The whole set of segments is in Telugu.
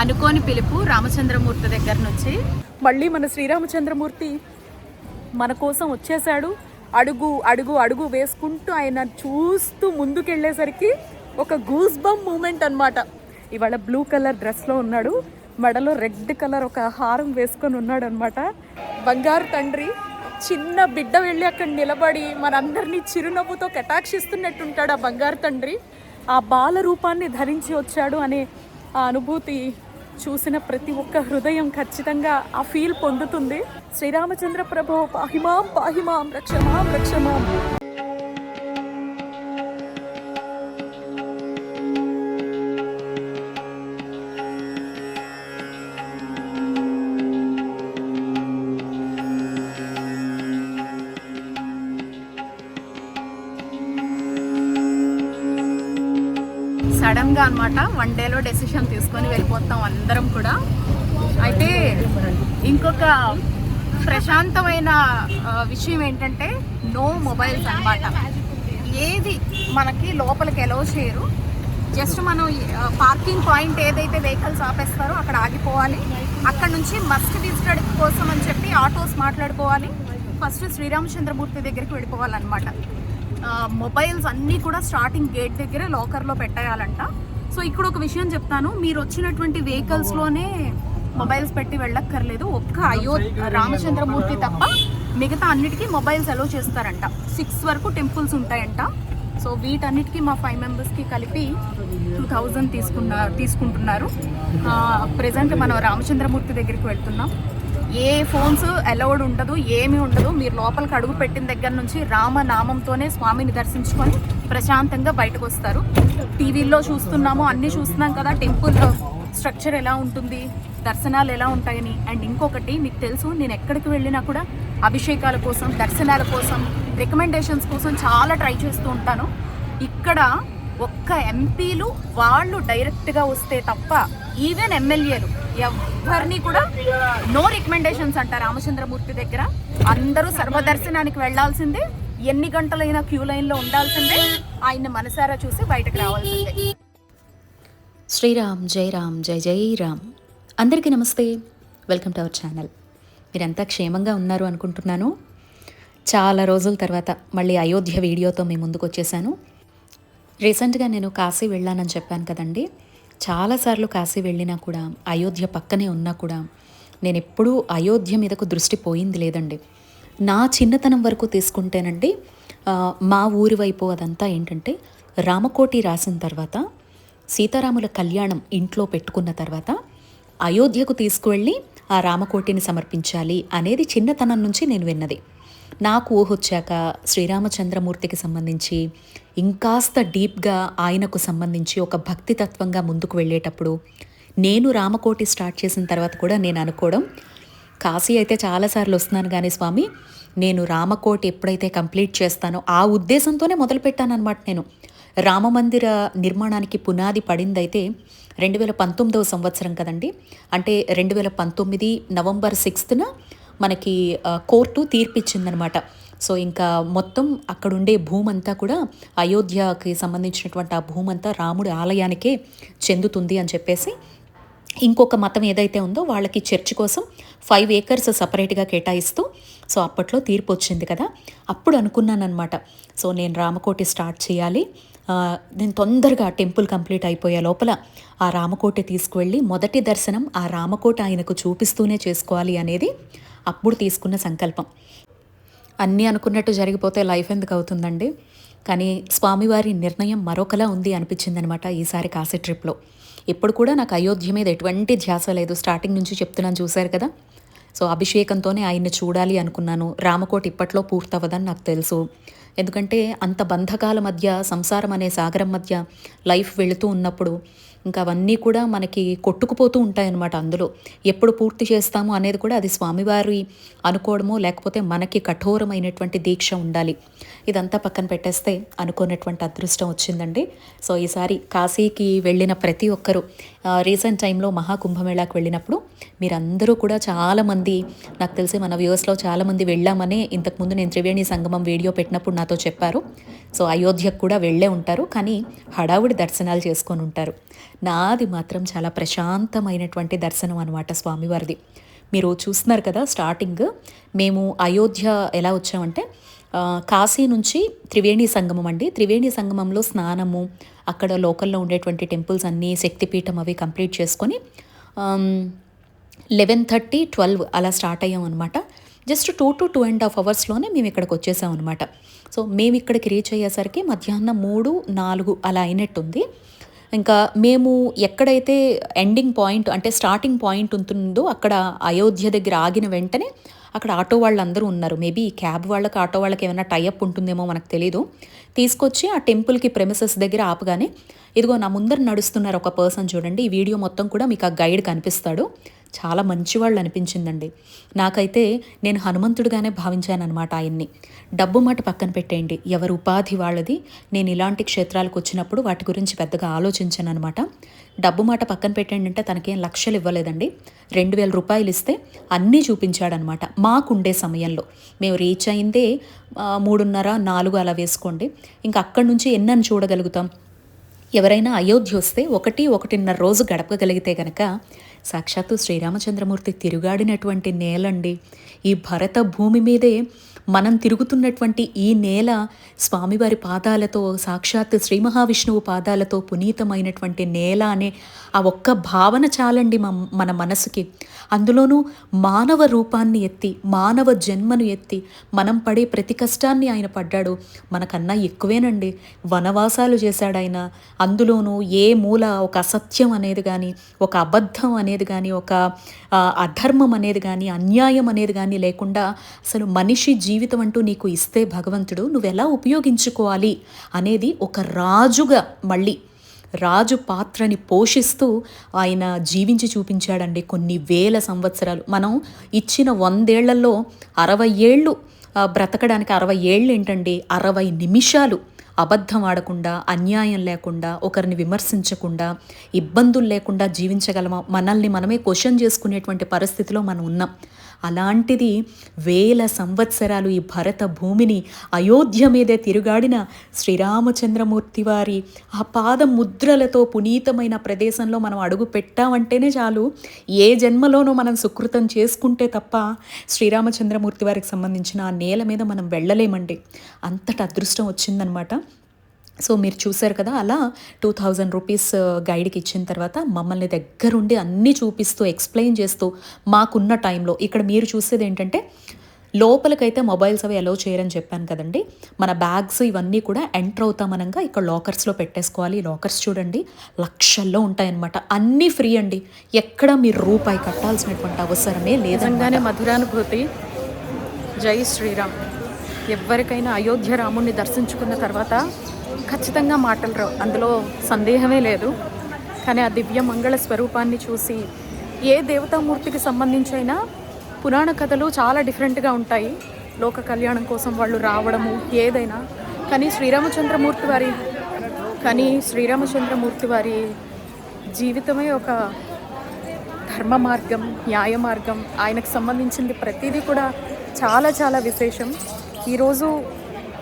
అనుకోని పిలుపు రామచంద్రమూర్తి దగ్గర నుంచి. మళ్ళీ మన శ్రీరామచంద్రమూర్తి మన కోసం వచ్చేసాడు. అడుగు అడుగు అడుగు వేసుకుంటూ ఆయన చూస్తూ ముందుకెళ్ళేసరికి ఒక గూస్ బంప్ మూమెంట్ అనమాట. ఇవాళ బ్లూ కలర్ డ్రెస్లో ఉన్నాడు, మెడలో రెడ్ కలర్ ఒక హారం వేసుకొని ఉన్నాడు అనమాట. బంగారు తండ్రి చిన్న బిడ్డ వెళ్ళి అక్కడ నిలబడి మనందరినీ చిరునవ్వుతో కటాక్షిస్తున్నట్టుంటాడు ఆ బంగారు తండ్రి. ఆ బాల రూపాన్ని ధరించి వచ్చాడు అనే ఆ అనుభూతి చూసిన ప్రతి ఒక్క హృదయం ఖచ్చితంగా ఆ ఫీల్ పొందుతుంది. శ్రీరామచంద్ర ప్రభో పాహిమాం పాహిమాం రక్షమాం రక్షమాం. సడన్గా అనమాట, వన్ డేలో డెసిషన్ తీసుకొని వెళ్ళిపోతాం అందరం కూడా. అయితే ఇంకొక ప్రశాంతమైన విషయం ఏంటంటే నో మొబైల్స్ అనమాట. ఏది మనకి లోపలికి ఎలో చేయరు. జస్ట్ మనం పార్కింగ్ పాయింట్ ఏదైతే వెహికల్స్ ఆపేస్తారో అక్కడ ఆగిపోవాలి. అక్కడ నుంచి మస్ట్ విజిటెడ్ కోసం అని చెప్పి ఆటోస్ మాట్లాడుకోవాలి. ఫస్ట్ శ్రీరామచంద్రమూర్తి దగ్గరికి వెళ్ళిపోవాలన్నమాట. మొబైల్స్ అన్నీ కూడా స్టార్టింగ్ గేట్ దగ్గర లాకర్లో పెట్టేయాలంట. సో ఇక్కడ ఒక విషయం చెప్తాను, మీరు వచ్చినటువంటి వెహికల్స్లోనే మొబైల్స్ పెట్టి వెళ్ళక్కర్లేదు. ఒక్క రామచంద్రమూర్తి తప్ప మిగతా అన్నిటికీ మొబైల్స్ అలో చేస్తారంట. 6 వరకు టెంపుల్స్ ఉంటాయంట. సో వీటన్నిటికీ మా 5 మెంబర్స్కి కలిపి 2000 తీసుకుంటున్నారు. ప్రజెంట్ మనం రామచంద్రమూర్తి దగ్గరికి వెళ్తున్నాం. ఏ ఫోన్స్ అలౌడ్ ఉండదు, ఏమీ ఉండదు. మీరు లోపలికి అడుగు పెట్టిన దగ్గర నుంచి రామనామంతోనే స్వామిని దర్శించుకొని ప్రశాంతంగా బయటకు వస్తారు. టీవీల్లో చూస్తున్నాము, అన్నీ చూస్తున్నాం కదా టెంపుల్ స్ట్రక్చర్ ఎలా ఉంటుంది, దర్శనాలు ఎలా ఉంటాయని. అండ్ ఇంకొకటి మీకు తెలుసు, నేను ఎక్కడికి వెళ్ళినా కూడా అభిషేకాల కోసం, దర్శనాల కోసం, రికమెండేషన్స్ కోసం చాలా ట్రై చేస్తూ ఉంటాను. ఇక్కడ ఒక్క ఎంపీలు వాళ్ళు డైరెక్ట్గా వస్తే తప్ప, ఈవెన్ ఎమ్మెల్యేలు ఎవరిని కూడా నో రికమెండేషన్స్ అంట రామచంద్రమూర్తి దగ్గర. అందరూ సర్వదర్శనానికి వెళ్లాల్సిందే, ఎన్ని గంటలైనా క్యూ లైన్లో ఉండాల్సిందే, ఆయన్ని మనసారా చూసి బయటకు రావాల్సిందే. శ్రీరామ్ జై రామ్ జై జై రామ్. అందరికీ నమస్తే, వెల్కమ్ టు అవర్ ఛానల్. మీరంతా క్షేమంగా ఉన్నారు అనుకుంటున్నాను. చాలా రోజుల తర్వాత మళ్ళీ అయోధ్య వీడియోతో మీ ముందుకు వచ్చేసాను. రీసెంట్గా నేను కాశీ వెళ్ళానని చెప్పాను కదండి. చాలాసార్లు కాశీ వెళ్ళినా కూడా, అయోధ్య పక్కనే ఉన్నా కూడా నేను ఎప్పుడూ అయోధ్య మీదకు దృష్టి పోయింది లేదండి. నా చిన్నతనం వరకు తీసుకుంటేనండి, మా ఊరి వైపు అదంతా ఏంటంటే, రామకోటి రాసిన తర్వాత సీతారాముల కళ్యాణం ఇంట్లో పెట్టుకున్న తర్వాత అయోధ్యకు తీసుకువెళ్ళి ఆ రామకోటిని సమర్పించాలి అనేది చిన్నతనం నుంచి నేను విన్నది. నాకు ఊహొచ్చాక శ్రీరామచంద్రమూర్తికి సంబంధించి ఇంకాస్త డీప్గా ఆయనకు సంబంధించి ఒక భక్తి తత్వంగా ముందుకు వెళ్ళేటప్పుడు, నేను రామకోటి స్టార్ట్ చేసిన తర్వాత కూడా నేను అనుకోవడం, కాశీ అయితే చాలాసార్లు వస్తున్నాను కానీ స్వామి, నేను రామకోటి ఎప్పుడైతే కంప్లీట్ చేస్తానో ఆ ఉద్దేశంతోనే మొదలుపెట్టానమాట. నేను రామమందిర నిర్మాణానికి పునాది పడిందైతే 2019వ సంవత్సరం కదండి. అంటే 2019 నవంబర్ 6న మనకి కోర్టు తీర్పిచ్చిందనమాట. సో ఇంకా మొత్తం అక్కడుండే భూమంతా కూడా అయోధ్యకి సంబంధించినటువంటి ఆ భూమంతా రాముడి ఆలయానికే చెందుతుంది అని చెప్పేసి, ఇంకొక మతం ఏదైతే ఉందో వాళ్ళకి చర్చ్ కోసం 5 acres సపరేట్గా కేటాయిస్తూ, సో అప్పట్లో తీర్పు వచ్చింది కదా. అప్పుడు అనుకున్నానమాట, సో నేను రామకోటి స్టార్ట్ చేయాలి, నేను తొందరగా టెంపుల్ కంప్లీట్ అయిపోయే లోపల ఆ రామకోటి తీసుకువెళ్ళి మొదటి దర్శనం ఆ రామకోట ఆయనకు చూపిస్తూనే చేసుకోవాలి అనేది అప్పుడు తీసుకున్న సంకల్పం. అన్నీ అనుకున్నట్టు జరిగిపోతే లైఫ్ ఎందుకు అవుతుందండి. కానీ స్వామివారి నిర్ణయం మరొకలా ఉంది అనిపించింది అనమాట ఈసారి కాశీ ట్రిప్లో. ఇప్పుడు కూడా నాకు అయోధ్య మీద ఎటువంటి ధ్యాస లేదు. స్టార్టింగ్ నుంచి చెప్తున్నాను, చూశారు కదా. సో అభిషేకంతోనే ఆయన్ని చూడాలి అనుకున్నాను. రామకోటి ఇప్పట్లో పూర్తవ్వదని నాకు తెలుసు. ఎందుకంటే అంత బంధకాల మధ్య, సంసారం అనే సాగరం మధ్య లైఫ్ వెళుతూ ఉన్నప్పుడు ఇంకా అవన్నీ కూడా మనకి కొట్టుకుపోతూ ఉంటాయన్నమాట. అందులో ఎప్పుడు పూర్తి చేస్తాము అనేది కూడా అది స్వామివారి అనుకోవడమో, లేకపోతే మనకి కఠోరమైనటువంటి దీక్ష ఉండాలి. ఇదంతా పక్కన పెట్టేస్తే అనుకున్నటువంటి అదృష్టం వచ్చిందండి. సో ఈసారి కాశీకి వెళ్ళిన ప్రతి ఒక్కరూ, రీసెంట్ టైంలో మహాకుంభమేళాకు వెళ్ళినప్పుడు మీరందరూ కూడా చాలామంది నాకు తెలిసి మన వ్యూవర్స్లో చాలామంది వెళ్ళామని ఇంతకుముందు నేను త్రివేణి సంగమం వీడియో పెట్టినప్పుడు నాతో చెప్పారు. సో అయోధ్యకు కూడా వెళ్ళే ఉంటారు, కానీ హడావుడి దర్శనాలు చేసుకొని ఉంటారు. నాది మాత్రం చాలా ప్రశాంతమైనటువంటి దర్శనం అనమాట స్వామివారిది. మీరు చూస్తున్నారు కదా, స్టార్టింగ్ మేము అయోధ్య ఎలా వచ్చామంటే కాశీ నుంచి త్రివేణి సంగమం అండి. త్రివేణి సంగమంలో స్నానము, అక్కడ లోకల్లో ఉండేటువంటి టెంపుల్స్ అన్నీ, శక్తిపీఠం అవి కంప్లీట్ చేసుకొని 11:30, 12 అలా స్టార్ట్ అయ్యాం అనమాట. జస్ట్ 2 to 2.5 అవర్స్లోనే మేము ఇక్కడికి వచ్చేసాం అనమాట. సో మేము ఇక్కడికి రీచ్ అయ్యేసరికి మధ్యాహ్నం 3, 4 అలా అయినట్టుంది. ఇంకా మేము ఎక్కడైతే ఎండింగ్ పాయింట్ అంటే స్టార్టింగ్ పాయింట్ ఉంటుందో అక్కడ అయోధ్య దగ్గర ఆగిన వెంటనే అక్కడ ఆటో వాళ్ళందరూ ఉన్నారు. మేబీ క్యాబ్ వాళ్ళకి ఆటో వాళ్ళకి ఏమైనా టైఅప్ ఉంటుందేమో మనకు తెలీదు. తీసుకొచ్చి ఆ టెంపుల్కి ప్రెమిసెస్ దగ్గర ఆపగానే ఇదిగో నా ముందర నడుస్తున్నారు ఒక పర్సన్, చూడండి. ఈ వీడియో మొత్తం కూడా మీకు ఆ గైడ్ కనిపిస్తాడు. చాలా మంచివాళ్ళు అనిపించిందండి నాకైతే. నేను హనుమంతుడిగానే భావించాను అనమాట ఆయన్ని. డబ్బు మాట పక్కన పెట్టేయండి, ఎవరి ఉపాధి వాళ్ళది. నేను ఇలాంటి క్షేత్రాలకు వచ్చినప్పుడు వాటి గురించి పెద్దగా ఆలోచించాను అనమాట. డబ్బు మాట పక్కన పెట్టండి అంటే తనకేం లక్షలు ఇవ్వలేదండి. 2,000 రూపాయలు ఇస్తే అన్నీ చూపించాడనమాట మాకుండే సమయంలో. మేము రీచ్ అయిందే 3:30, 4 అలా వేసుకోండి. ఇంకా అక్కడి నుంచి ఎన్నని చూడగలుగుతాం. ఎవరైనా అయోధ్య వస్తే 1-1.5 రోజు గడపగలిగితే కనుక సాక్షాత్తు శ్రీరామచంద్రమూర్తి తిరుగాడినటువంటి నేలండి. ఈ భరత భూమి మీదే మనం తిరుగుతున్నటువంటి ఈ నేల స్వామివారి పాదాలతో, సాక్షాత్ శ్రీ మహావిష్ణువు పాదాలతో పునీతమైనటువంటి నేల అనే ఆ ఒక్క భావన చాలండి మన మనసుకి. అందులోనూ మానవ రూపాన్ని ఎత్తి, మానవ జన్మను ఎత్తి మనం పడే ప్రతి కష్టాన్ని ఆయన పడ్డాడు. మనకన్నా ఎక్కువేనండి. వనవాసాలు చేశాడు ఆయన. అందులోనూ ఏ మూల ఒక అసత్యం అనేది కానీ, ఒక అబద్ధం అనేది కానీ, ఒక అధర్మం అనేది కానీ, అన్యాయం అనేది కానీ లేకుండా అసలు మనిషి జీవితం అంటూ నీకు ఇస్తే భగవంతుడు నువ్వు ఎలా ఉపయోగించుకోవాలి అనేది ఒక రాజుగా, మళ్ళీ రాజు పాత్రని పోషిస్తూ ఆయన జీవించి చూపించాడండి కొన్ని వేల సంవత్సరాలు. మనం ఇచ్చిన 100 ఏళ్లలో 60 ఏళ్ళు బ్రతకడానికి 60 ఏళ్ళు ఏంటండి, 60 నిమిషాలు అబద్ధం ఆడకుండా, అన్యాయం లేకుండా, ఒకరిని విమర్శించకుండా, ఇబ్బందులు లేకుండా జీవించగలమా? మనల్ని మనమే క్వశ్చన్ చేసుకునేటువంటి పరిస్థితిలో మనం ఉన్నాం. అలాంటిది వేల సంవత్సరాలు ఈ భరత భూమిని అయోధ్య మీదే తిరుగాడిన శ్రీరామచంద్రమూర్తి వారి ఆ పాద ముద్రలతో పునీతమైన ప్రదేశంలో మనం అడుగు పెట్టామంటేనే చాలు. ఏ జన్మలోనూ మనం సుకృతం చేసుకుంటే తప్ప శ్రీరామచంద్రమూర్తి వారికి సంబంధించిన ఆ నేల మీద మనం వెళ్ళలేమండి. అంతటి అదృష్టం వచ్చిందనమాట. సో మీరు చూశారు కదా, అలా 2,000 రూపీస్ గైడ్కి ఇచ్చిన తర్వాత మమ్మల్ని దగ్గరుండి అన్నీ చూపిస్తూ, ఎక్స్ప్లెయిన్ చేస్తూ మాకున్న టైంలో. ఇక్కడ మీరు చూసేది ఏంటంటే లోపలికైతే మొబైల్స్ అవి అలౌ చేయరని చెప్పాను కదండి. మన బ్యాగ్స్ ఇవన్నీ కూడా ఎంటర్ అవుతామనగా ఇక్కడ లాకర్స్లో పెట్టేసుకోవాలి. లాకర్స్ చూడండి లక్షల్లో ఉంటాయన్నమాట. అన్నీ ఫ్రీ అండి. ఎక్కడ మీరు రూపాయి కట్టాల్సినటువంటి అవసరమే లేదంగానే. మధురానుభూతి. జై శ్రీరామ్. ఎవరికైనా అయోధ్య రాముణ్ణి దర్శించుకున్న తర్వాత ఖచ్చితంగా మాటలు రావు, అందులో సందేహమే లేదు. కానీ ఆ దివ్య మంగళ స్వరూపాన్ని చూసి ఏ దేవతామూర్తికి సంబంధించైనా పురాణ కథలు చాలా డిఫరెంట్గా ఉంటాయి. లోక కళ్యాణం కోసం వాళ్ళు రావడము ఏదైనా. కానీ శ్రీరామచంద్రమూర్తి వారి జీవితమే ఒక ధర్మ మార్గం, న్యాయ మార్గం. ఆయనకు సంబంధించింది ప్రతిదీ కూడా చాలా చాలా విశేషం. ఈరోజు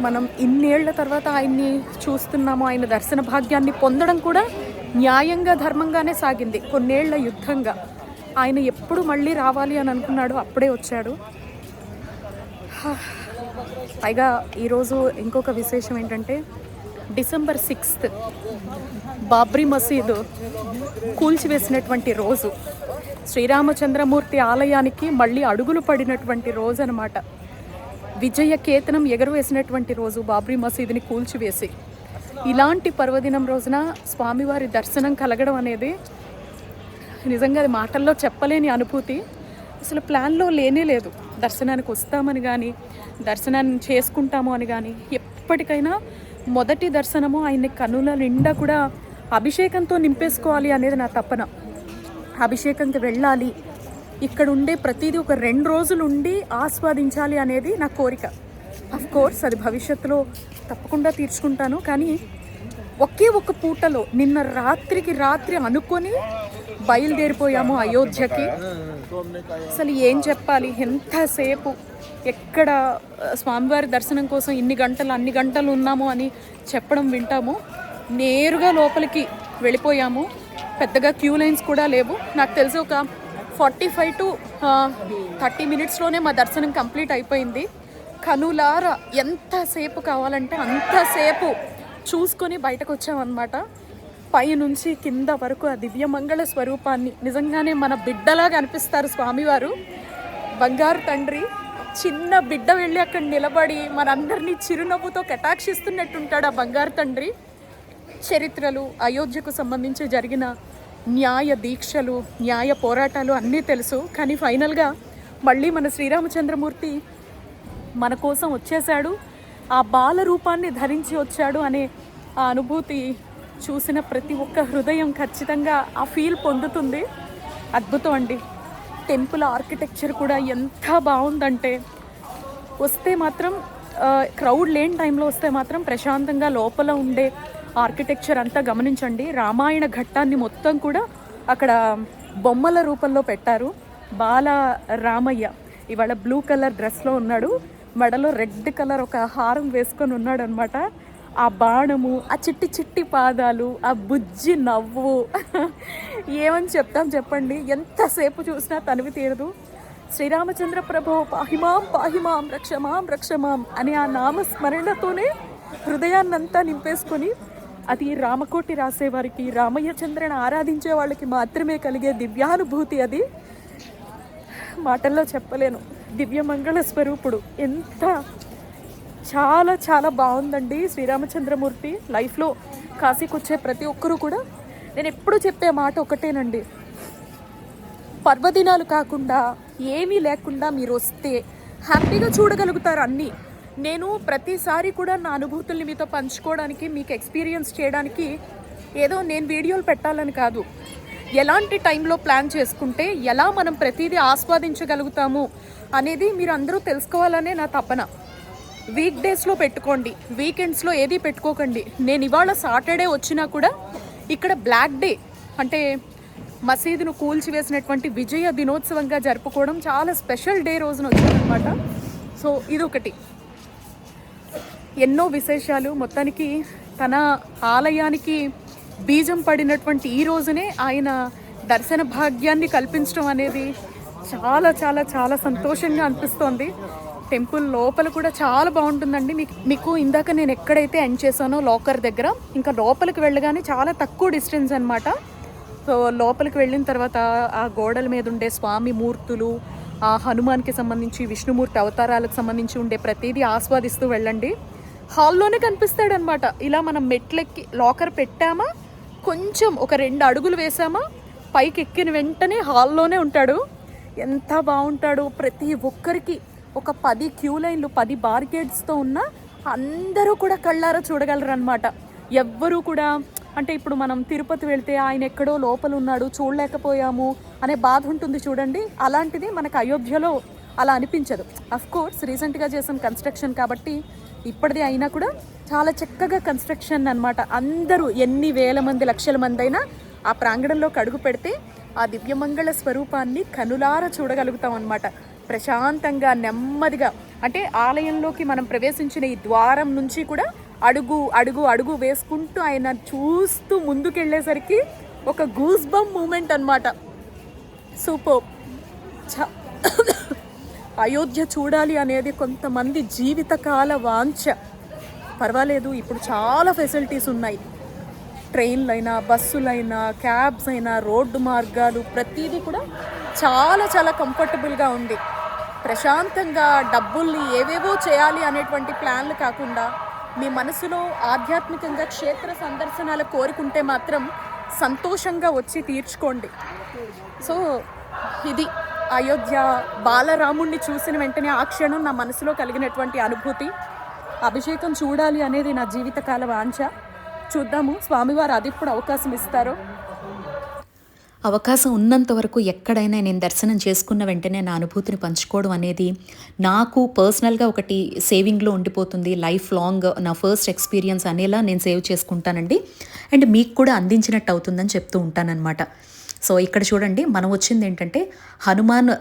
మనం ఇన్నేళ్ల తర్వాత ఆయన్ని చూస్తున్నాము. ఆయన దర్శన భాగ్యాన్ని పొందడం కూడా న్యాయంగా, ధర్మంగానే సాగింది. కొన్నేళ్ల యుద్ధంగా ఆయన ఎప్పుడు మళ్ళీ రావాలి అని అనుకున్నాడు, అప్పుడే వచ్చాడు. పైగా ఈరోజు ఇంకొక విశేషం ఏంటంటే December 6th బాబ్రీ మసీదు కూల్చివేసినటువంటి రోజు. శ్రీరామచంద్రమూర్తి ఆలయానికి మళ్ళీ అడుగులు పడినటువంటి రోజు అన్నమాట. విజయ కేతనం ఎగరవేసినటువంటి రోజు బాబ్రీ మసీదుని కూల్చివేసి. ఇలాంటి పర్వదినం రోజున స్వామివారి దర్శనం కలగడం అనేది నిజంగా అది మాటల్లో చెప్పలేని అనుభూతి. అసలు ప్లాన్లో లేనే లేదు. దర్శనానికి వస్తామని కానీ, దర్శనాన్ని చేసుకుంటాము అని కానీ, ఎప్పటికైనా మొదటి దర్శనము ఆయన్ని కనుల నిండా కూడా అభిషేకంతో నింపేసుకోవాలి అనేది నా తపన. అభిషేకంకి వెళ్ళాలి, ఇక్కడ ఉండే ప్రతిదీ ఒక 2 రోజులు ఉండి ఆస్వాదించాలి అనేది నా కోరిక. అఫ్ కోర్స్ అది భవిష్యత్తులో తప్పకుండా తీర్చుకుంటాను. కానీ ఒకే ఒక పూటలో నిన్న రాత్రికి రాత్రి అనుకొని బయలుదేరిపోయాము అయోధ్యకి. అసలు ఏం చెప్పాలి, ఎంతసేపు ఎక్కడ స్వామివారి దర్శనం కోసం అన్ని గంటలు ఉన్నాము అని చెప్పడం వింటాము. నేరుగా లోపలికి వెళ్ళిపోయాము. పెద్దగా క్యూ లైన్స్ కూడా లేవు. నాకు తెలిసి ఒక 45 to 30 minutesలోనే మా దర్శనం కంప్లీట్ అయిపోయింది. కనులారా ఎంతసేపు కావాలంటే అంతసేపు చూసుకొని బయటకు వచ్చామన్నమాట. పైనుంచి కింద వరకు ఆ దివ్యమంగళ స్వరూపాన్ని నిజంగానే మన బిడ్డలాగా అనిపిస్తారు స్వామివారు. బంగారు తండ్రి చిన్న బిడ్డ వెళ్ళి అక్కడ నిలబడి మనందరినీ చిరునవ్వుతో కటాక్షిస్తున్నట్టుంటాడు ఆ బంగారు తండ్రి. చరిత్రలు, అయోధ్యకు సంబంధించి జరిగిన న్యాయ దీక్షలు, న్యాయ పోరాటాలు అన్నీ తెలుసు. కానీ ఫైనల్గా మళ్ళీ మన శ్రీరామచంద్రమూర్తి మన కోసం వచ్చేసాడు, ఆ బాల రూపాన్ని ధరించి వచ్చాడు అనే ఆ అనుభూతి చూసిన ప్రతి ఒక్క హృదయం ఖచ్చితంగా ఆ ఫీల్ పొందుతుంది. అద్భుతం అండి. టెంపుల్ ఆర్కిటెక్చర్ కూడా ఎంత బాగుందంటే, వస్తే మాత్రం క్రౌడ్ లేని టైంలో వస్తే మాత్రం ప్రశాంతంగా లోపల ఉండే ఆర్కిటెక్చర్ అంతా గమనించండి. రామాయణ ఘట్టాన్ని మొత్తం కూడా అక్కడ బొమ్మల రూపంలో పెట్టారు. బాల రామయ్య ఇవాళ బ్లూ కలర్ డ్రెస్లో ఉన్నాడు, మెడలో రెడ్ కలర్ ఒక హారం వేసుకొని ఉన్నాడు అనమాట. ఆ బాణము, ఆ చిట్టి చిట్టి పాదాలు, ఆ బుజ్జి నవ్వు ఏమని చెప్తాం చెప్పండి. ఎంతసేపు చూసినా తనివి తీరదు. శ్రీరామచంద్ర ప్రభో పాహిమాం పాహిమాం రక్షమాం రక్షమాం అని ఆ నామస్మరణతోనే హృదయాన్నంతా నింపేసుకొని, అది రామకోటి రాసేవారికి, రామయ్య చంద్రని ఆరాధించే వాళ్ళకి మాత్రమే కలిగే దివ్యానుభూతి. అది మాటల్లో చెప్పలేను. దివ్యమంగళ స్వరూపుడు ఎంత చాలా చాలా బాగుందండి శ్రీరామచంద్రమూర్తి. లైఫ్లో కాశీకి వచ్చే ప్రతి ఒక్కరూ కూడా నేను ఎప్పుడూ చెప్పే మాట ఒకటేనండి, పర్వదినాలు కాకుండా ఏమీ లేకుండా మీరు వస్తే హ్యాపీగా చూడగలుగుతారు అన్నీ. నేను ప్రతిసారి కూడా నా అనుభూతుల్ని మీతో పంచుకోవడానికి, మీకు ఎక్స్పీరియన్స్ చేయడానికి ఏదో నేను వీడియోలు పెట్టాలని కాదు, ఎలాంటి టైంలో ప్లాన్ చేసుకుంటే ఎలా మనం ప్రతిదీ ఆస్వాదించగలుగుతాము అనేది మీరు అందరూ తెలుసుకోవాలనే నా తపన. వీక్ డేస్లో పెట్టుకోండి, వీకెండ్స్లో ఏది పెట్టుకోకండి. నేను ఇవాళ సాటర్డే వచ్చినా కూడా ఇక్కడ బ్లాక్ డే అంటే మసీదును కూల్చివేసినటువంటి విజయ దినోత్సవంగా జరుపుకోవడం చాలా స్పెషల్ డే రోజున వచ్చారనమాట. సో ఇదొకటి. ఎన్నో విశేషాలు. మొత్తానికి తన ఆలయానికి బీజం పడినటువంటి ఈ రోజునే ఆయన దర్శన భాగ్యాన్ని కల్పించడం అనేది చాలా చాలా చాలా సంతోషంగా అనిపిస్తోంది. టెంపుల్ లోపల కూడా చాలా బాగుంటుందండి. మీకు ఇందాక నేను ఎక్కడైతే ఎండ్ చేశానో లాకర్ దగ్గర, ఇంకా లోపలికి వెళ్ళగానే చాలా తక్కువ డిస్టెన్స్ అనమాట. సో లోపలికి వెళ్ళిన తర్వాత ఆ గోడల మీద ఉండే స్వామి మూర్తులు, ఆ హనుమాన్కి సంబంధించి, విష్ణుమూర్తి అవతారాలకు సంబంధించి ఉండే ప్రతిదీ ఆస్వాదిస్తూ వెళ్ళండి. హాల్లోనే కనిపిస్తాడనమాట. ఇలా మనం మెట్లెక్కి లాకర్ పెట్టామా, కొంచెం ఒక 2 అడుగులు వేసామా, పైకి ఎక్కిన వెంటనే హాల్లోనే ఉంటాడు. ఎంత బాగుంటాడు. ప్రతి ఒక్కరికి ఒక 10 క్యూ లైన్లు, 10 బార్గేట్స్తో ఉన్న అందరూ కూడా కళ్ళారా చూడగలరు అనమాట. ఎవ్వరూ కూడా అంటే ఇప్పుడు మనం తిరుపతి వెళ్తే ఆయన ఎక్కడో లోపల ఉన్నాడు చూడలేకపోయాము అనే బాధ ఉంటుంది చూడండి, అలాంటిది మనకు అయోధ్యలో అలా అనిపించదు. అఫ్కోర్స్ రీసెంట్గా చేసిన కన్స్ట్రక్షన్ కాబట్టి ఇప్పటిది అయినా కూడా చాలా చక్కగా కన్స్ట్రక్షన్ అనమాట. అందరూ ఎన్ని వేల మంది, లక్షల మంది అయినా ఆ ప్రాంగణంలోకి అడుగు పెడితే ఆ దివ్యమంగళ స్వరూపాన్ని కనులారా చూడగలుగుతాం అనమాట. ప్రశాంతంగా నెమ్మదిగా అంటే ఆలయంలోకి మనం ప్రవేశించిన ఈ ద్వారం నుంచి కూడా అడుగు అడుగు అడుగు వేసుకుంటూ ఆయన చూస్తూ ముందుకెళ్ళేసరికి ఒక గూస్ బంప్ మూమెంట్ అనమాట. సూపర్. అయోధ్య చూడాలి అనేది కొంతమంది జీవితకాల వాంఛ. పర్వాలేదు, ఇప్పుడు చాలా ఫెసిలిటీస్ ఉన్నాయి. ట్రైన్లైనా, బస్సులైనా, క్యాబ్స్ అయినా, రోడ్డు మార్గాలు ప్రతిదీ కూడా చాలా చాలా కంఫర్టబుల్గా ఉంది. ప్రశాంతంగా డబ్బుల్ని ఏవేవో చేయాలి అనేటువంటి ప్లాన్లు కాకుండా మీ మనసులో ఆధ్యాత్మికంగా క్షేత్ర సందర్శనాల కోరుకుంటే మాత్రం సంతోషంగా వచ్చి తీర్చుకోండి. సో ఇది అయోధ్య బాలరాముణ్ణి చూసిన వెంటనే ఆ క్షణం నా మనసులో కలిగినటువంటి అనుభూతి. అభిషేకం చూడాలి అనేది నా జీవితకాల వాంఛ. చూద్దాము స్వామివారు అది ఇప్పుడు అవకాశం ఇస్తారో. అవకాశం ఉన్నంత వరకు ఎక్కడైనా నేను దర్శనం చేసుకున్న వెంటనే నా అనుభూతిని పంచుకోవడం అనేది నాకు పర్సనల్గా ఒకటి సేవింగ్లో ఉండిపోతుంది. లైఫ్ లాంగ్ నా ఫస్ట్ ఎక్స్పీరియన్స్ అనేలా నేను సేవ్ చేసుకుంటానండి. అండ్ మీకు కూడా అందించినట్టు అవుతుందని చెప్తూ ఉంటానన్నమాట. సో ఇక్కడ చూడండి మనం వచ్చింది ఏంటంటే హనుమాన్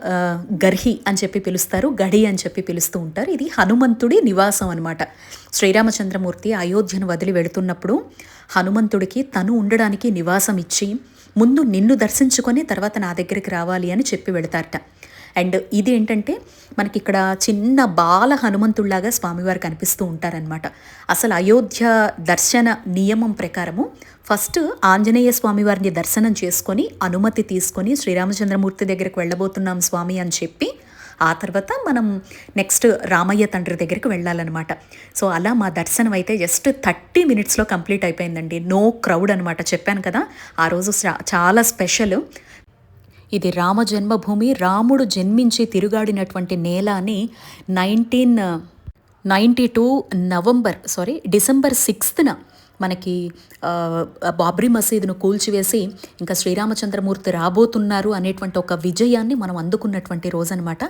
గర్హి అని చెప్పి పిలుస్తారు, గడి అని చెప్పి పిలుస్తూ ఉంటారు. ఇది హనుమంతుడి నివాసం అనమాట. శ్రీరామచంద్రమూర్తి అయోధ్యను వదిలి వెళుతున్నప్పుడు హనుమంతుడికి తను ఉండడానికి నివాసం ఇచ్చి ముందు నిన్ను దర్శించుకొని తర్వాత నా దగ్గరికి రావాలి అని చెప్పి వెళతారట. అండ్ ఇది ఏంటంటే మనకి ఇక్కడ చిన్న బాల హనుమంతుడిలాగా స్వామివారు కనిపిస్తూ ఉంటారనమాట. అసలు అయోధ్య దర్శన నియమం ప్రకారము ఫస్ట్ ఆంజనేయ స్వామివారిని దర్శనం చేసుకొని అనుమతి తీసుకొని శ్రీరామచంద్రమూర్తి దగ్గరికి వెళ్ళబోతున్నాం స్వామి అని చెప్పి ఆ తర్వాత మనం నెక్స్ట్ రామయ్య తండ్రి దగ్గరికి వెళ్ళాలన్నమాట. సో అలా మా దర్శనం అయితే జస్ట్ 30 మినిట్స్లో కంప్లీట్ అయిపోయిందండి. నో క్రౌడ్ అనమాట. చెప్పాను కదా ఆ రోజు చాలా స్పెషల్. ఇది రామ జన్మభూమి, రాముడు జన్మించి తిరుగాడినటువంటి నేల అని 1992 డిసెంబర్ 6న మనకి బాబ్రీ మసీదును కూల్చివేసి ఇంకా శ్రీరామచంద్రమూర్తి రాబోతున్నారు అనేటువంటి ఒక విజయాన్ని మనం అందుకున్నటువంటి రోజు అనమాట.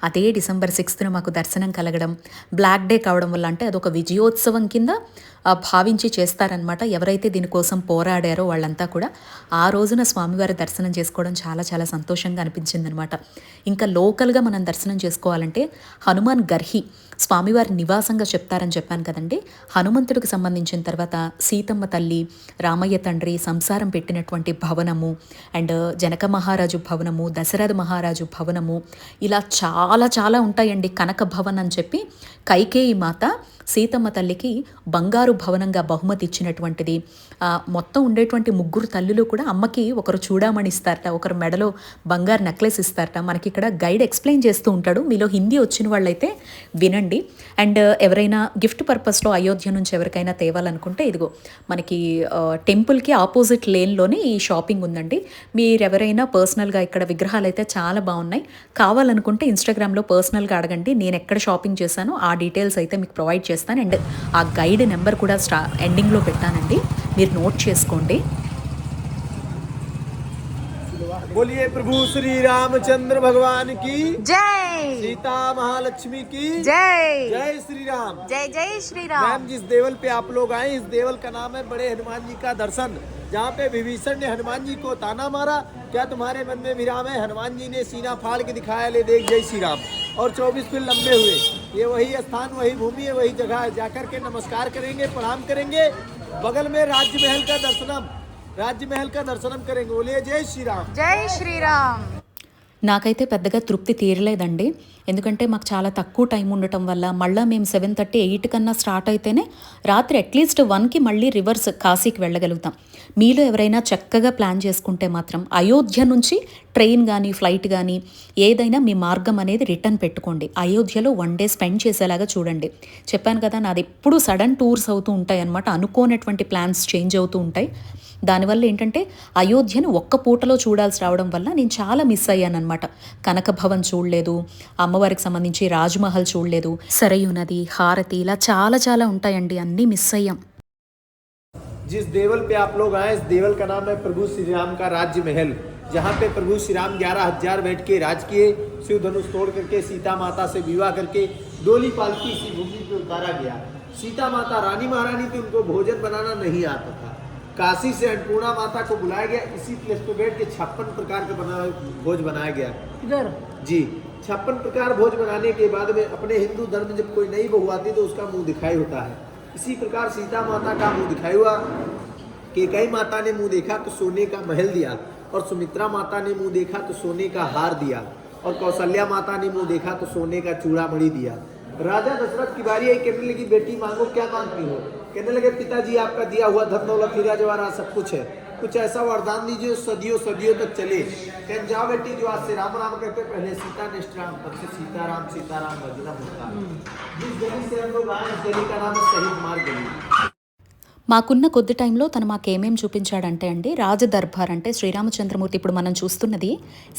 అదే డిసెంబర్ 6న మాకు దర్శనం కలగడం, బ్లాక్ డే కావడం వల్ల అంటే అదొక విజయోత్సవం కింద భావించి చేస్తారనమాట. ఎవరైతే దీనికోసం పోరాడారో వాళ్ళంతా కూడా ఆ రోజున స్వామివారి దర్శనం చేసుకోవడం చాలా చాలా సంతోషంగా అనిపించింది అనమాట. ఇంకా లోకల్గా మనం దర్శనం చేసుకోవాలంటే హనుమాన్ గర్హి స్వామివారి నివాసంగా చెప్తారని చెప్పాను కదండి. హనుమంతుడికి సంబంధించిన తర్వాత సీతమ్మ తల్లి, రామయ్య తండ్రి సంసారం పెట్టినటువంటి భవనము, అండ్ జనక మహారాజు భవనము, దశరథ మహారాజు భవనము, ఇలా చాలా చాలా ఉంటాయండి. కనక భవన్ అని చెప్పి కైకేయి మాత సీతమ్మ తల్లికి బంగారు భవనంగా బహుమతి ఇచ్చినటువంటిది. మొత్తం ఉండేటువంటి 3 తల్లులు కూడా అమ్మకి ఒకరు చూడామణి ఇస్తారట, ఒకరు మెడలో బంగారు నెక్లెస్ ఇస్తారట. మనకి ఇక్కడ గైడ్ ఎక్స్ప్లెయిన్ చేస్తూ ఉంటాడు, మీలో హిందీ వచ్చిన వాళ్ళైతే వినండి. అండ్ ఎవరైనా గిఫ్ట్ పర్పస్లో అయోధ్య నుంచి ఎవరికైనా తేవాలనుకుంటే ఇదిగో మనకి టెంపుల్కి ఆపోజిట్ లేన్లోనే ఈ షాపింగ్ ఉందండి. మీరెవరైనా పర్సనల్గా ఇక్కడ విగ్రహాలు అయితే చాలా బాగున్నాయి, కావాలనుకుంటే ఇన్స్టాగ్రామ్లో పర్సనల్గా అడగండి. నేను ఎక్కడ షాపింగ్ చేశానో ఆ డీటెయిల్స్ అయితే మీకు ప్రొవైడ్ చేస్తాను. అండ్ ఆ గైడ్ నెంబర్ కూడా ఎండింగ్లో పెట్టానండి, మీరు నోట్ చేసుకోండి. बोलिए प्रभु श्री रामचंद्र भगवान की जय, सीता महालक्ष्मी की जय, जय श्री राम। जय जय श्री राम। मैम जिस देवल पे आप लोग आए, इस देवल का नाम है बड़े हनुमान जी का दर्शन, जहाँ पे विभीषण ने हनुमान जी को ताना मारा, क्या तुम्हारे मन में विराम है? हनुमान जी ने सीना फाड़ के दिखाया, ले देख जय श्री राम, और 24 फीट लंबे हुए। ये वही स्थान, वही भूमि है, वही जगह है। जाकर के नमस्कार करेंगे, प्रणाम करेंगे। बगल में राजमहल का दर्शनम करेंगे। बोलिए जय श्री राम। जय श्री राम। నాకైతే పెద్దగా తృప్తి తీరలేదండి, ఎందుకంటే మాకు చాలా తక్కువ టైం ఉండటం వల్ల మళ్ళీ మేము 7:30, 8 కన్నా స్టార్ట్ అయితేనే రాత్రి అట్లీస్ట్ 1కి మళ్ళీ రివర్స్ కాశీకి వెళ్ళగలుగుతాం. మీలో ఎవరైనా చక్కగా ప్లాన్ చేసుకుంటే మాత్రం అయోధ్య నుంచి ట్రైన్ కానీ ఫ్లైట్ కానీ ఏదైనా మీ మార్గం అనేది రిటర్న్ పెట్టుకోండి. అయోధ్యలో 1 డే స్పెండ్ చేసేలాగా చూడండి. చెప్పాను కదా, నాది ఎప్పుడు సడన్ టూర్స్ అవుతూ ఉంటాయి అన్నమాట, అనుకోనటువంటి ప్లాన్స్ చేంజ్ అవుతూ ఉంటాయి. దానివల్ల ఏంటంటే అయోధ్యను ఒక్క పూటలో చూడాల్సి రావడం వల్ల నేను చాలా మిస్ అయ్యాను అనమాట. కనక భవన్ చూడలేదు, అమ్మవారికి సంబంధించి రాజ్మహల్ చూడలేదు, సరయూ నది, హారతి, ఇలా చాలా చాలా ఉంటాయండి, అన్నీ మిస్ అయ్యాం. जिस देवल पे आप लोग आए, इस देवल का नाम है प्रभु श्री राम का राज्य महल, जहाँ पे प्रभु श्री राम 11,000 बैठ के राज किए। शिव धनुष तोड़ करके सीता माता से विवाह करके डोली पालकी इसी भूमि पे उतारा गया। सीता माता रानी महारानी थी, उनको भोजन बनाना नहीं आता था। काशी से अन्नपूर्णा माता को बुलाया गया, इसी प्लेस पे बैठ के 56 प्रकार का भोज बनाया गया। इधर जी 56 प्रकार भोज बनाने के बाद में अपने हिंदू धर्म में जब कोई नई बहू आती तो उसका मुंह दिखाई होता है। इसी प्रकार सीता माता का मुंह दिखाई हुआ। कैकेयी माता ने मुंह देखा तो सोने का महल दिया, और सुमित्रा माता ने मुंह देखा तो सोने का हार दिया, और कौशल्या माता ने मुंह देखा तो सोने का चूड़ामणि दिया। राजा दशरथ की बारी आई, कहने लगी बेटी मांगो, क्या मांगती हो? कहने लगे पिताजी आपका दिया हुआ धन दौलत हीरा जवाहरात सब कुछ है, कुछ ऐसा वरदान दीजिए सदियों सदियों तक चले। कहने जाओ बेटी, जो आज से राम राम कहते पहले सीता निष्ठ राम, तब से सीताराम सीताराम भजना होता। जिस गली से हम लोग आए, इस गली का नाम है शहीद मार्ग गली। మాకున్న కొద్ది టైంలో తను మాకేమేం చూపించాడంటే అండి, రాజదర్బార్ అంటే శ్రీరామచంద్రమూర్తి, ఇప్పుడు మనం చూస్తున్నది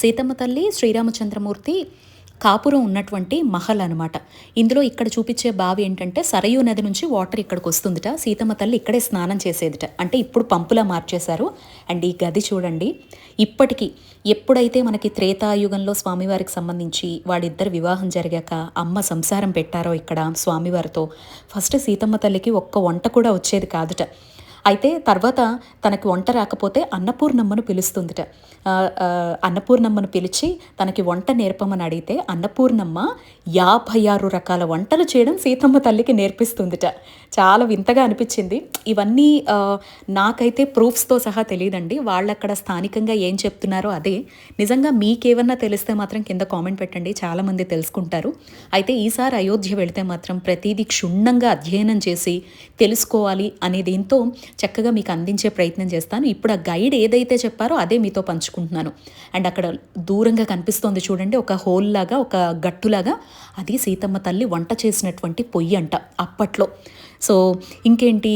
సీతమ్మ తల్లి శ్రీరామచంద్రమూర్తి కాపురం ఉన్నటువంటి మహల్ అనమాట. ఇందులో ఇక్కడ చూపించే బావి ఏంటంటే సరయూ నది నుంచి వాటర్ ఇక్కడికి వస్తుందిట. సీతమ్మ తల్లి ఇక్కడే స్నానం చేసేదిట, అంటే ఇప్పుడు పంపులా మార్చేశారు. అండ్ ఈ గది చూడండి, ఇప్పటికీ ఎప్పుడైతే మనకి త్రేతాయుగంలో స్వామివారికి సంబంధించి వాడిద్దరు వివాహం జరిగాక అమ్మ సంసారం పెట్టారో ఇక్కడ స్వామివారితో, ఫస్ట్ సీతమ్మ తల్లికి ఒక్క వంట కూడా వచ్చేది కాదుట. అయితే తర్వాత తనకి వంట రాకపోతే అన్నపూర్ణమ్మను పిలుస్తుందిట. అన్నపూర్ణమ్మను పిలిచి తనకి వంట నేర్పమని అడిగితే అన్నపూర్ణమ్మ 56 రకాల వంటలు చేయడం సీతమ్మ తల్లికి నేర్పిస్తుందిట. చాలా వింతగా అనిపించింది. ఇవన్నీ నాకైతే ప్రూఫ్స్తో సహా తెలియదండి. వాళ్ళు అక్కడ స్థానికంగా ఏం చెప్తున్నారో అదే. నిజంగా మీకేమన్నా తెలిస్తే మాత్రం కింద కామెంట్ పెట్టండి, చాలామంది తెలుసుకుంటారు. అయితే ఈసారి అయోధ్య వెళితే మాత్రం ప్రతిదీ క్షుణ్ణంగా అధ్యయనం చేసి తెలుసుకోవాలి అనే దీంతో చక్కగా మీకు అందించే ప్రయత్నం చేస్తాను. ఇప్పుడు ఆ గైడ్ ఏదైతే చెప్పారో అదే మీతో పంచుకుంటున్నాను. అండ్ అక్కడ దూరంగా కనిపిస్తోంది చూడండి, ఒక హోల్ లాగా, ఒక గట్టులాగా, అది సీతమ్మ తల్లి వంట చేసినటువంటి పొయ్యి అంట అప్పట్లో. సో ఇంకేంటి,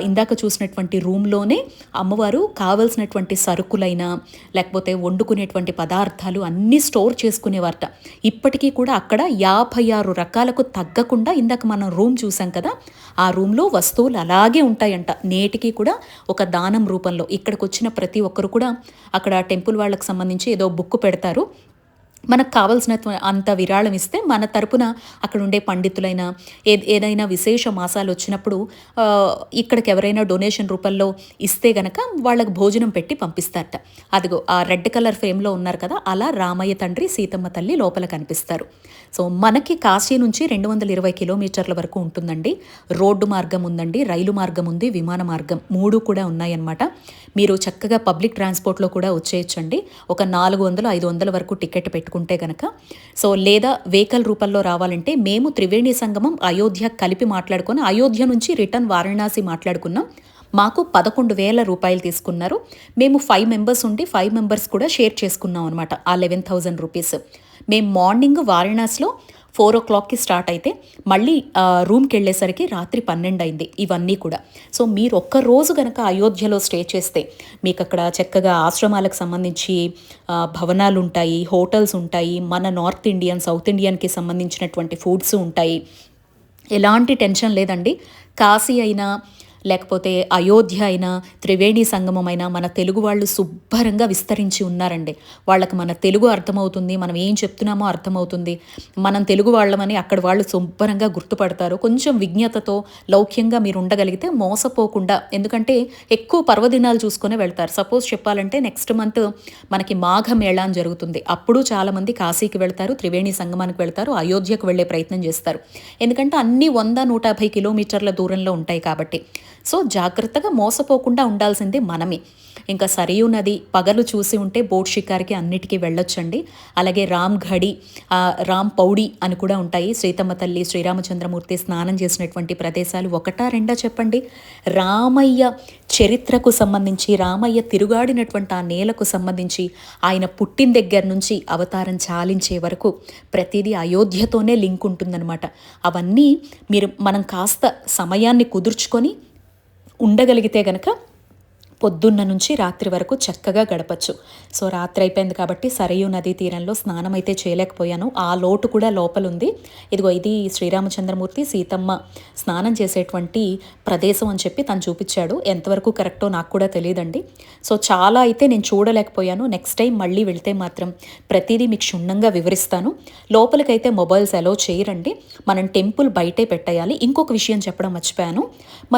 ఇందాక చూసినటువంటి రూమ్లోనే అమ్మవారు కావలసినటువంటి సరుకులైనా లేకపోతే వండుకునేటువంటి పదార్థాలు అన్నీ స్టోర్ చేసుకునేవారట. ఇప్పటికీ కూడా అక్కడ 56 రకాలకు తగ్గకుండా, ఇందాక మనం రూమ్ చూసాం కదా, ఆ రూమ్లో వస్తువులు అలాగే ఉంటాయంట నేటికి కూడా, ఒక దానం రూపంలో. ఇక్కడికి వచ్చిన ప్రతి ఒక్కరు కూడా అక్కడ టెంపుల్ వాళ్ళకి సంబంధించి ఏదో బుక్ పెడతారు. మనకు కావాల్సిన అంత విరాళం ఇస్తే మన తరపున అక్కడ ఉండే పండితులైనా ఏదైనా విశేష మాసాలు వచ్చినప్పుడు ఇక్కడికి ఎవరైనా డొనేషన్ రూపంలో ఇస్తే గనక వాళ్ళకి భోజనం పెట్టి పంపిస్తారట. అదిగో ఆ రెడ్ కలర్ ఫ్రేమ్లో ఉన్నారు కదా, అలా రామయ్య తండ్రి సీతమ్మ తల్లి లోపల కనిపిస్తారు. సో మనకి కాశీ నుంచి 220 కిలోమీటర్ల వరకు ఉంటుందండి. రోడ్డు మార్గం ఉందండి, రైలు మార్గం ఉంది, విమాన మార్గం, 3 కూడా ఉన్నాయన్నమాట. మీరు చక్కగా పబ్లిక్ ట్రాన్స్పోర్ట్లో కూడా వచ్చేయచ్చండి. ఒక 400-500 వరకు టికెట్ పెట్టుకుంటే కనుక. సో లేదా వెహికల్ రూపంలో రావాలంటే మేము త్రివేణి సంగమం అయోధ్య కలిపి మాట్లాడుకొని అయోధ్య నుంచి రిటర్న్ వారణాసి మాట్లాడుకున్నాం. మాకు 11,000 రూపాయలు తీసుకున్నారు. మేము 5 మెంబర్స్ ఉండి 5 మెంబర్స్ కూడా షేర్ చేసుకున్నాం అనమాట ఆ 11,000 రూపీస్. మేము మార్నింగ్ వారణాసిలో 4 o'clockకి స్టార్ట్ అయితే మళ్ళీ రూమ్కి వెళ్ళేసరికి రాత్రి 12 అయింది. ఇవన్నీ కూడా. సో మీరు ఒక్కరోజు కనుక అయోధ్యలో స్టే చేస్తే మీకు అక్కడ చక్కగా ఆశ్రమాలకు సంబంధించి భవనాలు ఉంటాయి, హోటల్స్ ఉంటాయి, మన నార్త్ ఇండియన్, సౌత్ ఇండియన్కి సంబంధించినటువంటి ఫుడ్స్ ఉంటాయి. ఎలాంటి టెన్షన్ లేదండి. కాశీ అయినా లేకపోతే అయోధ్య అయినా త్రివేణి సంగమం అయినా మన తెలుగు వాళ్ళు శుభ్రంగా విస్తరించి ఉన్నారండి. వాళ్ళకి మన తెలుగు అర్థమవుతుంది, మనం ఏం చెప్తున్నామో అర్థమవుతుంది. మనం తెలుగు వాళ్ళమని అక్కడ వాళ్ళు శుభ్రంగా గుర్తుపడతారు. కొంచెం విజ్ఞతతో లౌక్యంగా మీరు ఉండగలిగితే మోసపోకుండా, ఎందుకంటే ఎక్కువ పర్వదినాలు చూసుకునే వెళ్తారు. సపోజ్ చెప్పాలంటే నెక్స్ట్ మంత్ మనకి మాఘ మేళా అని జరుగుతుంది. అప్పుడు చాలామంది కాశీకి వెళ్తారు, త్రివేణి సంగమానికి వెళ్తారు, అయోధ్యకు వెళ్ళే ప్రయత్నం చేస్తారు. ఎందుకంటే అన్నీ 100-150 కిలోమీటర్ల దూరంలో ఉంటాయి కాబట్టి. సో జాగ్రత్తగా మోసపోకుండా ఉండాల్సింది మనమే. ఇంకా సరియు నది పగలు చూసి ఉంటే బోట్ షికార్కి అన్నిటికీ వెళ్ళొచ్చండి. అలాగే రామ్ ఘడి, రామ్ పౌడి అని కూడా ఉంటాయి. సీతమ్మ తల్లి, శ్రీరామచంద్రమూర్తి స్నానం చేసినటువంటి ప్రదేశాలు 1-2 చెప్పండి. రామయ్య చరిత్రకు సంబంధించి, రామయ్య తిరుగాడినటువంటి ఆ నేలకు సంబంధించి, ఆయన పుట్టిన దగ్గర నుంచి అవతారం చాలించే వరకు ప్రతిదీ అయోధ్యతోనే లింక్ ఉంటుందన్నమాట. అవన్నీ మనం కాస్త సమయాన్ని కుదుర్చుకొని ఉండగలిగితే గనక పొద్దున్న నుంచి రాత్రి వరకు చక్కగా గడపచ్చు. సో రాత్రి అయిపోయింది కాబట్టి సరయూ నదీ తీరంలో స్నానం అయితే చేయలేకపోయాను. ఆ లోటు కూడా లోపలుంది. ఇదిగో ఇది శ్రీరామచంద్రమూర్తి సీతమ్మ స్నానం చేసేటువంటి ప్రదేశం అని చెప్పి తను చూపించాడు. ఎంతవరకు కరెక్టో నాకు కూడా తెలియదండి. సో చాలా అయితే నేను చూడలేకపోయాను. నెక్స్ట్ టైం మళ్ళీ వెళ్తే మాత్రం ప్రతిదీ మీకు క్షుణ్ణంగా వివరిస్తాను. లోపలికైతే మొబైల్స్ అలో చేయరండి, మనం టెంపుల్ బయటే పెట్టేయాలి. ఇంకొక విషయం చెప్పడం మర్చిపోయాను.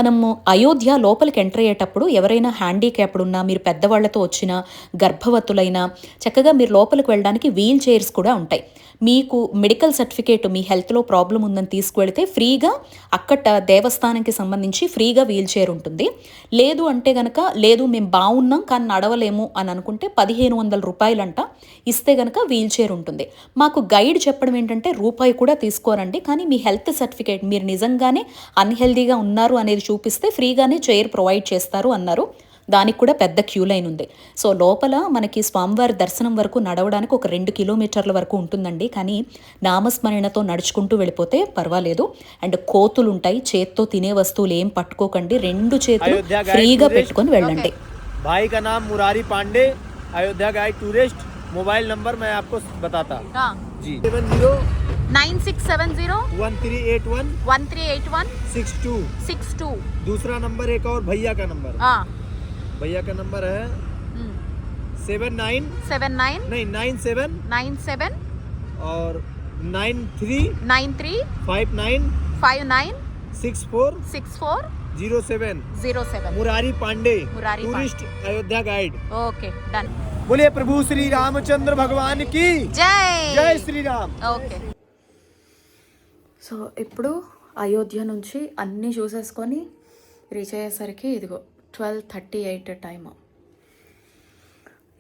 మనము అయోధ్య లోపలికి ఎంటర్ అయ్యేటప్పుడు ఎవరైనా హ్యాండిక్యాప్డ్ ఉన్నా, మీరు పెద్దవాళ్లతో వచ్చిన, గర్భవతులైనా చక్కగా మీరు లోపలికి వెళ్ళడానికి వీల్ చైర్స్ కూడా ఉంటాయి. మీకు మెడికల్ సర్టిఫికేట్, మీ హెల్త్లో ప్రాబ్లం ఉందని తీసుకువెళితే ఫ్రీగా అక్కడ దేవస్థానంకి సంబంధించి ఫ్రీగా వీల్ చైర్ ఉంటుంది. లేదు అంటే గనక లేదు మేము బాగున్నాం కానీ నడవలేము అని అనుకుంటే 1,500 రూపాయలంట ఇస్తే గనక వీల్ చైర్ ఉంటుంది. మాకు గైడ్ చెప్పడం ఏంటంటే రూపాయి కూడా తీసుకోరండి, కానీ మీ హెల్త్ సర్టిఫికేట్ మీరు నిజంగానే అన్హెల్దీగా ఉన్నారు అనేది చూపిస్తే ఫ్రీగానే చైర్ ప్రొవైడ్ చేస్తారు అన్నారు. దానికి కూడా పెద్ద క్యూ లైన్ ఉంది. సో లోపల మనకి స్వామివారి దర్శనం వరకు నడవడానికి ఒక 2 కిలోమీటర్ల వరకు ఉంటుందండి. కానీ నామస్మరణతో నడుచుకుంటూ వెళ్ళిపోతే పర్వాలేదు. అండ్ కోతులు ఉంటాయి, చేత్తో తినే వస్తువులు ఏం పట్టుకోకండి, 2 చేతులు ఫ్రీగా పెట్టుకొని వెళ్ళండి. भाई का नाम Murari Pandey, Ayodhya guide tourist. Mobile number मैं आपको बताता जी, 9670 1381 62। दूसरा नंबर एक और भैया का नंबर, भैया का नंबर है 97 और 93 59 64 07 Murari Pandey tourist Ayodhya guide. Okay done. बोलिए प्रभु श्री रामचंद्र भगवान की जय श्री राम। ఓకే. సో ఇప్పుడు అయోధ్య నుంచి అన్నీ చూసేసుకొని రీచ్ అయ్యేసరికి ఇదిగో 12:38 టైము.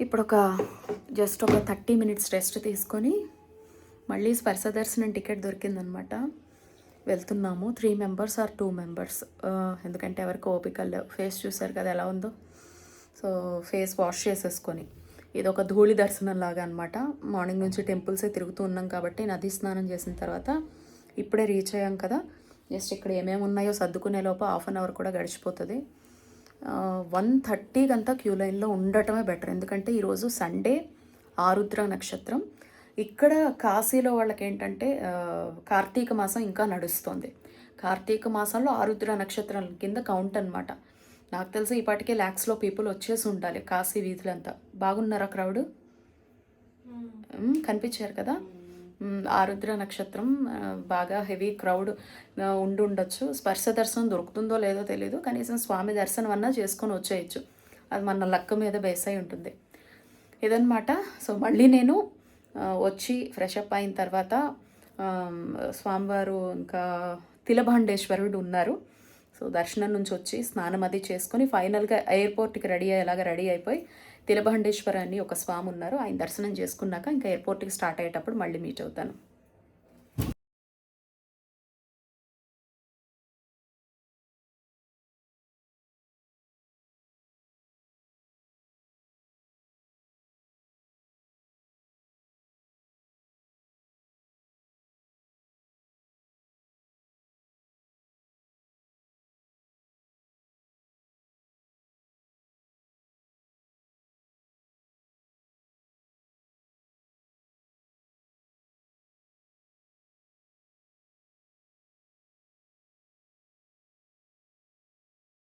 ఇప్పుడు జస్ట్ ఒక 30 మినిట్స్ రెస్ట్ తీసుకొని మళ్ళీ స్పర్శ దర్శనం టికెట్ దొరికిందనమాట. వెళ్తున్నాము. 3 మెంబర్స్ ఆర్ 2 మెంబర్స్, ఎందుకంటే ఎవరికి ఓపిక లేవు. ఫేస్ చూసారు కదా ఎలా ఉందో. సో ఫేస్ వాష్ చేసేసుకొని ఇది ఒక ధూళి దర్శనం లాగా అనమాట. మార్నింగ్ నుంచి టెంపుల్సే తిరుగుతూ ఉన్నాం కాబట్టి నది స్నానం చేసిన తర్వాత ఇప్పుడే రీచ్ అయ్యాం కదా. జస్ట్ ఇక్కడ ఏమేమి ఉన్నాయో సర్దుకునే లోపు హాఫ్ అన్ అవర్ కూడా గడిచిపోతుంది. 1:30 అంతా క్యూ లైన్లో ఉండటమే బెటర్, ఎందుకంటే ఈరోజు సండే ఆరుద్ర నక్షత్రం. ఇక్కడ కాశీలో వాళ్ళకి ఏంటంటే కార్తీక మాసం ఇంకా నడుస్తుంది. కార్తీక మాసంలో ఆరుద్ర నక్షత్రం కింద కౌంట్ అనమాట. నాకు తెలిసి ఈ పాటికే ల్యాక్స్లో పీపుల్ వచ్చేసి ఉండాలి కాశీ వీధులంతా. బాగున్నారా క్రౌడ్? కనిపించారు కదా. ఆరుద్ర నక్షత్రం బాగా హెవీ క్రౌడ్ ఉండొచ్చు. స్పర్శ దర్శనం దొరుకుతుందో లేదో తెలీదు, కనీసం స్వామి దర్శనం అన్నా చేసుకొని వచ్చేయచ్చు. అది మన లక్ మీద బేస్ అయి ఉంటుంది ఇదన్నమాట. సో మళ్ళీ నేను వచ్చి ఫ్రెష్ అప్ అయిన తర్వాత స్వామివారు ఇంకా తిలభాండేశ్వరుడు ఉన్నారు. సో దర్శనం నుంచి వచ్చి స్నానం అది చేసుకొని ఫైనల్గా ఎయిర్పోర్ట్కి రెడీ అయిపోయి తిలభాండేశ్వర అని ఒక స్వామి ఉన్నారు, ఆయన దర్శనం చేసుకున్నాక ఇంకా ఎయిర్పోర్ట్కి స్టార్ట్ అయ్యేటప్పుడు మళ్ళీ మీట్ అవుతాను.